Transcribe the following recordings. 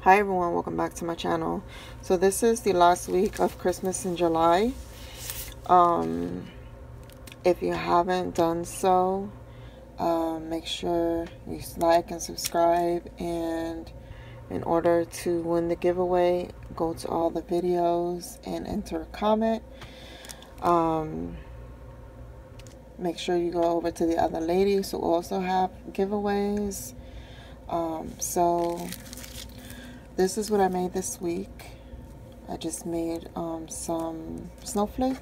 Hi everyone, welcome back to my channel. So this is the last week of Christmas in July. If you haven't done so, make sure you like and subscribe, and in order to win the giveaway, go to all the videos and enter a comment. Make sure you go over to the other ladies who also have giveaways. So this is what I made this week. I just made some snowflake.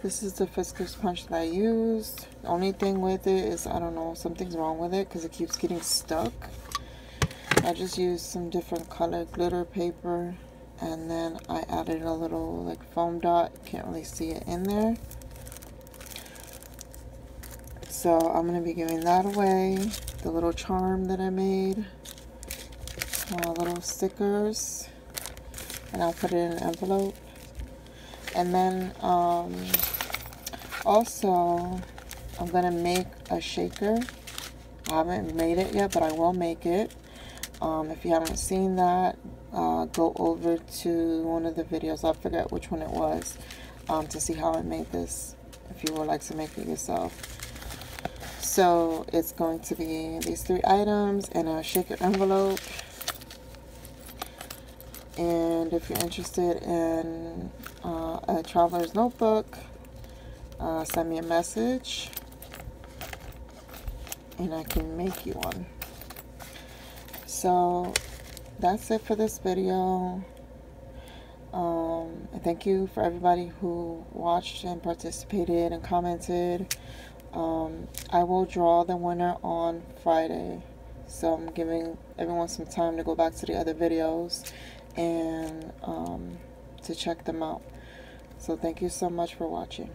This is the Fiskars punch that I used. The only thing with it is, I don't know, something's wrong with it because it keeps getting stuck. I just used some different color glitter paper, and then I added a little like foam dot. Can't really see it in there. So I'm going to be giving that away. The little charm that I made. Little stickers. And I'll put it in an envelope. And then also I'm going to make a shaker. I haven't made it yet, but I will make it. If you haven't seen that, go over to one of the videos. I forget which one it was, to see how I made this, if you would like to make it yourself. So it's going to be these 3 items in a shaker envelope. And if you're interested in a traveler's notebook, send me a message and I can make you one. So that's it for this video. And thank you for everybody who watched and participated and commented. I will draw the winner on Friday, so I'm giving everyone some time to go back to the other videos and to check them out. So thank you so much for watching.